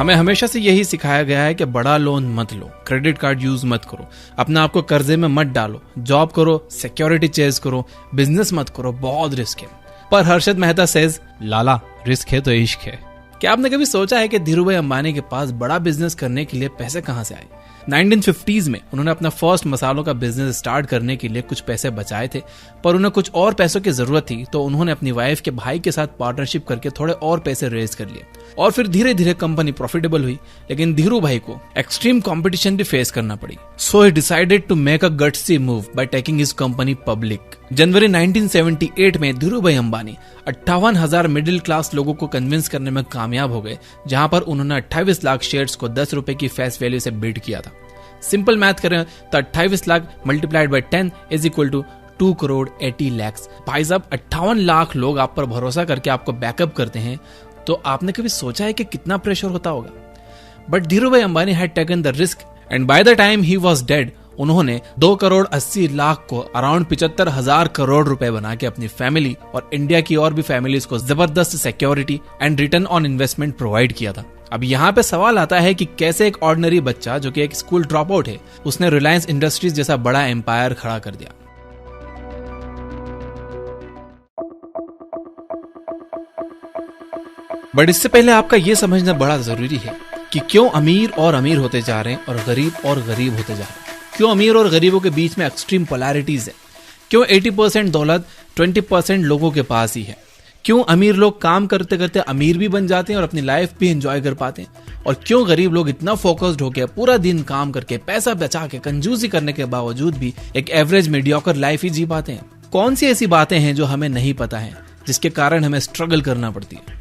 हमें हमेशा से यही सिखाया गया है कि बड़ा लोन मत लो, क्रेडिट कार्ड यूज मत करो, अपने आप को कर्जे में मत डालो, जॉब करो, सिक्योरिटी चेज करो, बिजनेस मत करो, बहुत रिस्क है। पर हर्षद मेहता सेज, लाला रिस्क है तो इश्क है। क्या आपने कभी सोचा है कि धीरूभाई अंबानी के पास बड़ा बिजनेस करने के लिए पैसे कहां से आए? 1950s में उन्होंने अपना फर्स्ट मसालों का बिजनेस स्टार्ट करने के लिए कुछ पैसे बचाए थे, पर उन्हें कुछ और पैसों की जरूरत थी, तो उन्होंने अपनी वाइफ के भाई के साथ पार्टनरशिप करके थोड़े और पैसे रेज कर लिए और फिर धीरे धीरे कंपनी प्रॉफिटेबल हुई। लेकिन धीरूभाई को एक्सट्रीम कंपटीशन भी फेस करना पड़ी, so he decided to make a gutsy move by taking his company public. जनवरी 1978 में धीरूभाई अंबानी 58,000 मिडिल क्लास लोगों को कन्विंस करने में कामयाब हो गए, जहां पर उन्होंने 28 लाख शेयर्स को 10 रुपए की फेस वैल्यू से बिड किया था। सिंपल मैथ करें तो 28 lakh multiplied by 10 is equal to 2 crore 80 lakh. भाई साहब, 58 लाख लोग आप पर भरोसा करके आपको बैकअप करते हैं, तो आपने कभी सोचा है कि कितना प्रेशर होता होगा? But Dhirubhai Ambani had taken the risk and by the time he was dead, उन्होंने 2 करोड़ 80 लाख को अराउंड 75,000 करोड़ रुपए बना के अपनी फैमिली और इंडिया की और भी फैमिलीज को जबरदस्त security and return on investment provide किया था। अब यहाँ पे सवाल आता है कि कैसे एक ऑर्डिनरी बच्चा जो कि एक स्कूल ड्रॉप आउट है, उसने रिलायंस इंडस्ट्रीज जैसा बड़ा एम्पायर खड़ा कर दिया। बट इससे पहले आपका यह समझना बड़ा जरूरी है कि क्यों अमीर और अमीर होते जा रहे हैं और गरीब होते जा रहे हैं। क्यों अमीर और गरीबों के बीच में एक्सट्रीम पोलैरिटीज है? क्यों 80% दौलत 20% लोगों के पास ही है? क्यों अमीर लोग काम करते करते अमीर भी बन जाते हैं और अपनी लाइफ भी एंजॉय कर पाते हैं, और क्यों गरीब लोग इतना फोकस्ड होकर पूरा दिन काम करके पैसा बचा के कंजूसी करने के बावजूद भी एक एवरेज मीडियोकर लाइफ ही जी पाते हैं? कौन सी ऐसी बातें हैं जो हमें नहीं पता है, जिसके कारण हमें स्ट्रगल करना पड़ती है?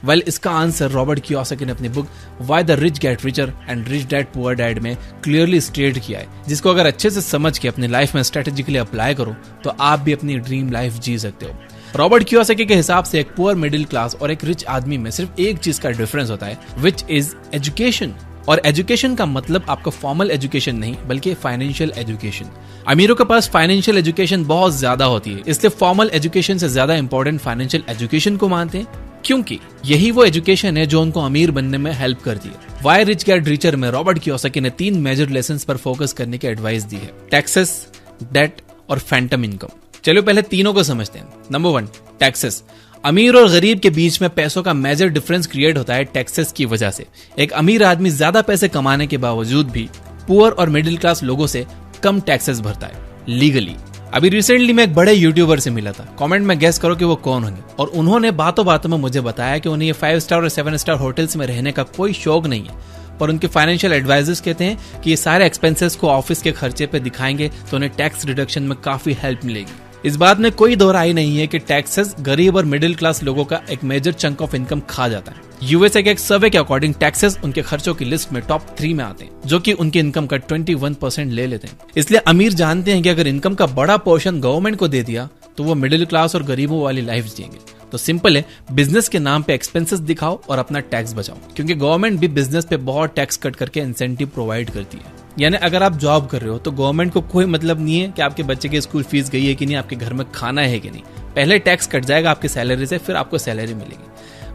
वेल, इसका आंसर रॉबर्ट कियोसाकी ने अपनी book why the rich get richer and rich dad poor dad में क्लियरली स्टेट किया है, जिसको अगर अच्छे से समझ के अपनी लाइफ में स्ट्रेटेजिकली अप्लाई करो तो आप भी अपनी ड्रीम लाइफ जी सकते हो। रॉबर्ट कियोसाकी के हिसाब से एक पुअर मिडिल क्लास और एक रिच आदमी में सिर्फ एक चीज का डिफरेंस होता है, विच इज एजुकेशन। और एजुकेशन का मतलब आपका फॉर्मल एजुकेशन नहीं, बल्कि फाइनेंशियल एजुकेशन। अमीरों के पास फाइनेंशियल एजुकेशन बहुत ज्यादा होती है, इसलिए फॉर्मल एजुकेशन से ज्यादा इंपॉर्टेंट फाइनेंशियल एजुकेशन को मानते हैं, क्योंकि यही वो एजुकेशन है जो उनको अमीर बनने में हेल्प करती है। व्हाई रिच गेट रिचर में रॉबर्ट कियोसाकी ने 3 मेजर लेसन्स पर फोकस करने की एडवाइस दी है: टैक्सेस, डेट और फैंटम इनकम। चलो पहले तीनों को समझते हैं। Number 1, taxes. अमीर और गरीब के बीच में पैसों का मेजर डिफरेंस क्रिएट होता है टैक्सेस की वजह से। एक अमीर आदमी ज्यादा पैसे कमाने के बावजूद भी पुअर और मिडिल क्लास लोगों से कम टैक्सेस भरता है लीगली। अभी रिसेंटली मैं एक बड़े यूट्यूबर से मिला था, कमेंट में गेस करो कि वो कौन होंगे, और उन्होंने बातों बातों में मुझे बताया कि उन्हें ये 5 स्टार और 7 स्टार होटल्स में रहने का कोई शौक नहीं है, पर उनके फाइनेंशियल एडवाइजर्स कहते हैं कि ये सारे एक्सपेंसेस को ऑफिस के खर्चे पे दिखाएंगे तो उन्हें टैक्स रिडक्शन में काफी हेल्प मिलेगी। इस बात में कोई दो राय नहीं है कि टैक्सेस गरीब और मिडिल क्लास लोगों का एक मेजर चंक ऑफ इनकम खा जाता है। यूएसए के एक सर्वे के अकॉर्डिंग टैक्सेस उनके खर्चों की लिस्ट में टॉप 3 में आते हैं, जो कि उनकी इनकम का 21% ले लेते हैं। इसलिए अमीर जानते हैं कि अगर इनकम का बड़ा पोर्शन गवर्नमेंट को दे दिया तो वो मिडिल क्लास और गरीबों वाली लाइफ जिएंगे। तो सिंपल है, बिजनेस के नाम पे एक्सपेंसेस दिखाओ और अपना टैक्स बचाओ, क्योंकि गवर्नमेंट भी बिजनेस पे बहुत टैक्स कट करके इंसेंटिव प्रोवाइड करती है। यानी अगर आप जॉब कर रहे हो तो गवर्नमेंट को कोई मतलब नहीं है कि आपके बच्चे की स्कूल फीस गई है कि नहीं, आपके घर में खाना है कि नहीं। पहले टैक्स कट जाएगा आपकी सैलरी से, फिर आपको सैलरी मिलेगी।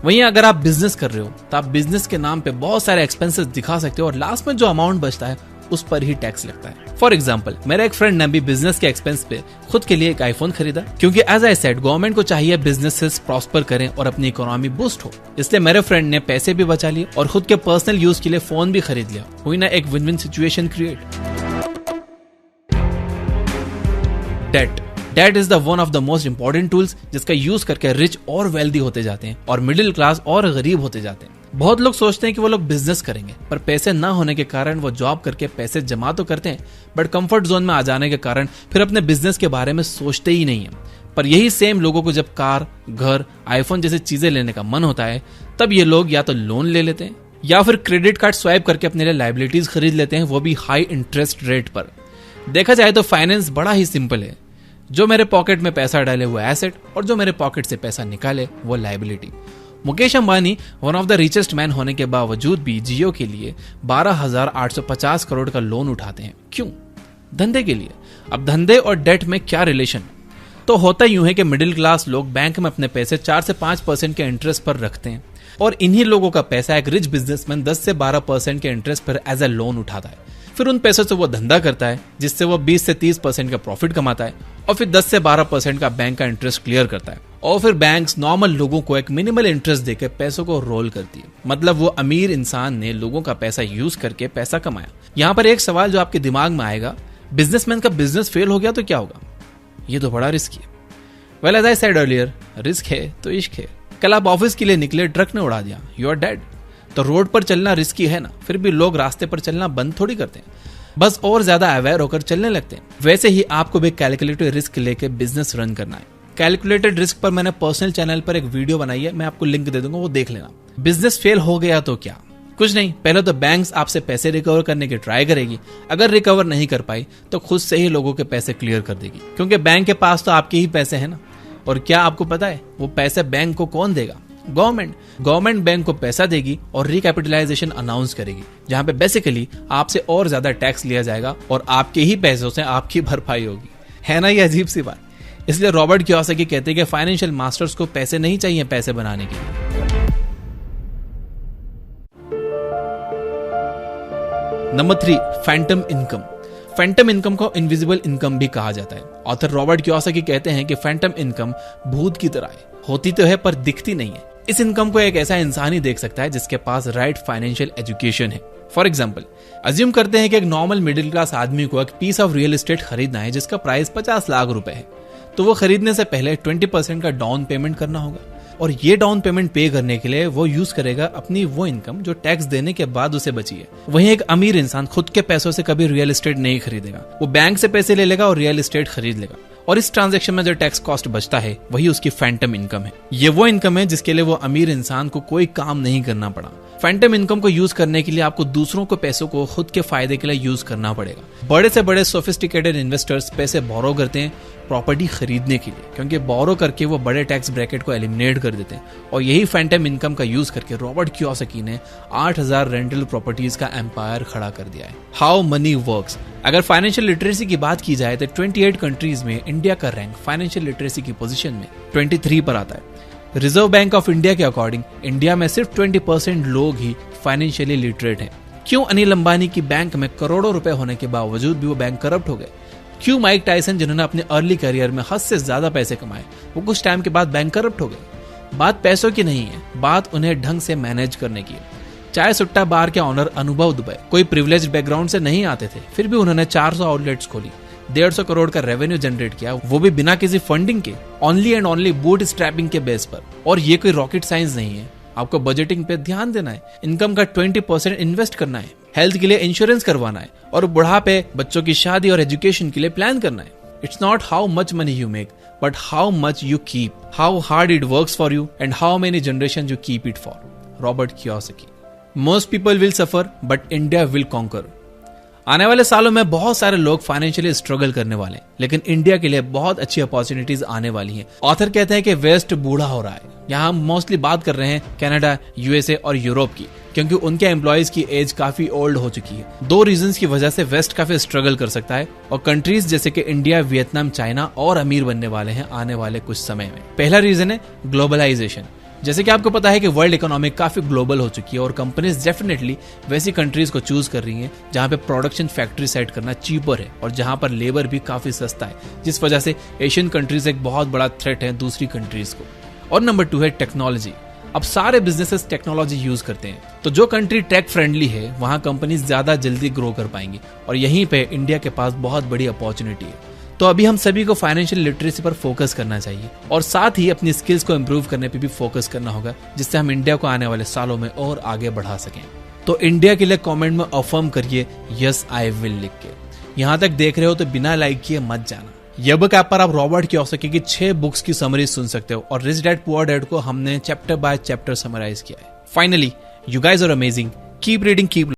वहीं अगर आप बिजनेस कर रहे हो तो आप बिजनेस के नाम पे बहुत सारे एक्सपेंसेस दिखा सकते हो और लास्ट में जो अमाउंट बचता है उस पर ही टैक्स लगता है। फॉर एग्जाम्पल, मेरा एक फ्रेंड ने भी बिजनेस के एक्सपेंस पे खुद के लिए एक आईफोन खरीदा, क्योंकि एज आई सेड गवर्नमेंट को चाहिए बिजनेसेस प्रॉस्पर करें और अपनी इकोनॉमी बूस्ट हो। इसलिए मेरे फ्रेंड ने पैसे भी बचा लिए और खुद के पर्सनल यूज के लिए फोन भी खरीद लिया। हुई ना एक win win situation create. That is the one of the most important tools जिसका यूज करके रिच और वेल्दी होते जाते हैं और मिडिल क्लास और गरीब होते जाते हैं। बहुत लोग सोचते हैं कि वो लोग बिजनेस करेंगे, पर पैसे ना होने के कारण वो जॉब करके पैसे जमा तो करते हैं, बट कंफर्ट जोन में आ जाने के कारण फिर अपने बिजनेस के बारे में सोचते ही नहीं है। पर यही सेम लोगों को जब कार, घर, आईफोन जैसी चीजें लेने का मन होता है, तब ये लोग या तो लोन ले लेते हैं या फिर क्रेडिट कार्ड स्वाइप करके अपने लिए लायबिलिटीज खरीद लेते हैं, वो भी हाई इंटरेस्ट रेट पर। देखा जाए तो फाइनेंस बड़ा ही सिंपल है। जो मेरे पॉकेट में पैसा डाले वो एसेट और जो मेरे पॉकेट से पैसा निकाले वो liability. Mukesh Ambani one of the richest man होने के बावजूद भी जियो के लिए 12,850 करोड़ का लोन उठाते हैं। क्यों? धंधे के लिए। अब धंधे और डेट में क्या रिलेशन? तो होता यूं है कि मिडिल क्लास लोग बैंक में अपने पैसे 4 से 5% के इंटरेस्ट पर रखते हैं, और इन्हीं लोगों का पैसा एक रिच बिजनेसमैन 10 से 12% के इंटरेस्ट पर एज ए लोन उठाता है। फिर उन पैसों से वो धंधा करता है जिससे वो 20 से 30% का प्रॉफिट कमाता है और फिर 10 से 12% का बैंक का इंटरेस्ट क्लियर करता है। और फिर बैंक्स नॉर्मल लोगों को एक मिनिमल इंटरेस्ट देकर पैसों को रोल करती है। मतलब वो अमीर इंसान ने लोगों का पैसा यूज करके पैसा कमाया। यहाँ पर एक सवाल जो आपके दिमाग में आएगा, बिजनेसमैन का बिजनेस फेल हो गया तो क्या होगा? ये तो बड़ा रिस्क है। Well as I said earlier, risk है तो इश्क है। कल आप ऑफिस के लिए निकले, ट्रक ने उड़ा दिया, यू आर डेड। तो रोड पर चलना रिस्की है ना, फिर भी लोग रास्ते पर चलना बंद थोड़ी करते हैं, बस और ज्यादा अवेयर होकर चलने लगते हैं। वैसे ही आपको भी कैलकुलेटेड रिस्क लेके बिजनेस रन करना है। कैलकुलेटेड रिस्क पर मैंने पर्सनल चैनल पर एक वीडियो बनाई है, मैं आपको लिंक दे दूंगा, वो देख लेना। बिजनेस फेल हो गया तो क्या? कुछ नहीं, पहले तो बैंक्स आपसे पैसे रिकवर करने की ट्राई करेगी। अगर रिकवर नहीं कर पाई तो खुद से ही लोगों के पैसे क्लियर कर देगी, क्योंकि बैंक के पास तो आपके ही पैसे हैं ना। और क्या आपको पता है वो पैसे बैंक को कौन देगा? गवर्नमेंट बैंक को पैसा देगी और रिकैपिटलाइजेशन अनाउंस करेगी, जहां पे बेसिकली आपसे और ज्यादा टैक्स लिया जाएगा और आपके ही पैसों से आपकी भरपाई होगी। है ना ये अजीब सी बात? इसलिए रॉबर्ट कियोसाकी कहते हैं कि फाइनेंशियल मास्टर्स को पैसे नहीं चाहिए पैसे बनाने के लिए। Number 3, Phantom income. Phantom income को इनविजिबल इनकम भी कहा जाता है। ऑथर रॉबर्ट कियोसाकी कहते हैं कि फैंटम इनकम भूत की तरह है, होती तो है पर दिखती नहीं है। इस इनकम को एक ऐसा इंसान ही देख सकता है जिसके पास राइट फाइनेंशियल एजुकेशन है। फॉर एग्जाम्पल, अज्यूम करते हैं कि एक नॉर्मल मिडिल क्लास आदमी को एक पीस ऑफ रियल एस्टेट खरीदना है जिसका प्राइस 50 लाख रुपए है। तो वो खरीदने से पहले 20% का डाउन पेमेंट करना होगा, और ये डाउन पेमेंट पे करने के लिए वो यूज करेगा अपनी वो इनकम जो टैक्स देने के बाद उसे बची है। वहीं एक अमीर इंसान खुद के पैसों से कभी रियल एस्टेट नहीं खरीदेगा, वो बैंक से पैसे ले लेगा और रियल एस्टेट खरीद लेगा, और इस ट्रांजैक्शन में जो टैक्स कॉस्ट बचता है वही उसकी फैंटम इनकम है। ये वो इनकम है जिसके लिए वो अमीर इंसान को कोई काम नहीं करना पड़ा। फैंटम इनकम को यूज करने के लिए आपको दूसरों के पैसों को खुद के फायदे के लिए यूज करना पड़ेगा। बड़े से बड़े सोफिस्टिकेटेड इन्वेस्टर्स पैसे बोरो करते हैं प्रॉपर्टी खरीदने के लिए, क्योंकि बोरो करके वो बड़े टैक्स ब्रैकेट को एलिमिनेट कर देते हैं। और यही फैंटम इनकम का यूज करके रॉबर्ट कियोसाकी ने 8000 रेंटल प्रॉपर्टीज का एम्पायर खड़ा कर दिया है। How many works. अगर फाइनेंशियल लिटरेसी की बात की जाए तो 28 कंट्रीज में इंडिया का रैंक फाइनेंशियल लिटरेसी की पोजीशन में 23 पर आता है। रिजर्व बैंक ऑफ इंडिया के अकॉर्डिंग इंडिया में सिर्फ 20% लोग ही फाइनेंशियली लिटरेट हैं। क्यों अनिल अंबानी की बैंक में करोड़ों रुपए होने के बावजूद भी वो बैंक करप्ट हो गए? क्यों माइक टायसन जिन्होंने अपने अर्ली करियर में हद से ज्यादा पैसे कमाए वो कुछ टाइम के बाद बैंक करप्ट हो गए? बात पैसों की नहीं है, बात उन्हें ढंग से मैनेज करने की है। चाय सुट्टा बार के ऑनर अनुभव दुबे कोई प्रिविलेज्ड बैकग्राउंड से नहीं आते थे, फिर भी उन्होंने 400 आउटलेट्स खोली, 150 करोड़ का रेवेन्यू जनरेट किया, वो भी बिना किसी फंडिंग के, only and only boot strapping के बेस पर। और ये कोई रॉकेट साइंस नहीं है। आपको बजटिंग पे ध्यान देना है, इनकम का 20% इन्वेस्ट करना है, हेल्थ के लिए इंश्योरेंस करवाना है, और बुढ़ापे, बच्चों की शादी और एजुकेशन के लिए प्लान करना है। It's not how much money you make but how much you keep, how hard it works for you and how many generation you keep it for. Robert Kiyosaki. Most people will suffer but India will conquer. आने वाले सालों में बहुत सारे लोग financially struggle करने वाले हैं, लेकिन इंडिया के लिए बहुत अच्छी अपॉर्चुनिटीज आने वाली हैं। ऑथर कहते हैं कि वेस्ट बूढ़ा हो रहा है। यहाँ हम मोस्टली बात कर रहे हैं कनाडा, यूएसए और यूरोप की, क्योंकि उनके एम्प्लॉयज की एज काफी ओल्ड हो चुकी है। 2 रीजंस की वजह से वेस्ट काफी स्ट्रगल कर सकता है, और कंट्रीज जैसे कि इंडिया, वियतनाम, चाइना और अमीर बनने वाले हैं आने वाले कुछ समय में। पहला रीजन है ग्लोबलाइजेशन। जैसे कि आपको पता है कि वर्ल्ड इकोनॉमी काफी ग्लोबल हो चुकी है और कंपनीज डेफिनेटली वैसी कंट्रीज को चूज कर रही हैं जहां पे प्रोडक्शन फैक्ट्री सेट करना चीपर है और जहां पर लेबर भी काफी सस्ता है, जिस वजह से एशियन कंट्रीज एक बहुत बड़ा थ्रेट है दूसरी कंट्रीज को। और नंबर 2 है टेक्नोलॉजी। अब सारे बिजनेसेस टेक्नोलॉजी यूज करते हैं, तो जो कंट्री टेक फ्रेंडली है वहां कंपनीज ज्यादा जल्दी ग्रो कर पाएंगी, और यहीं पे इंडिया के पास बहुत बड़ी अपॉर्चुनिटी है। तो अभी हम सभी को फाइनेंशियल लिटरेसी पर फोकस करना चाहिए, और साथ ही अपनी स्किल्स को इम्प्रूव करने पे भी फोकस करना होगा, जिससे हम इंडिया को आने वाले सालों में और आगे बढ़ा सकें। तो इंडिया के लिए कमेंट में अफर्म करिए यस आई विल लिख के। यहाँ तक देख रहे हो तो बिना लाइक किए मत जाना। ये बुक ऐप पर आप रॉबर्ट कियोसाकी की 6 बुक्स की समरी सुन सकते हो, और रिच डैड पुअर डैड को हमने चैप्टर बाय चैप्टर समराइज किया है। Finally, you guys are amazing, keep reading, keep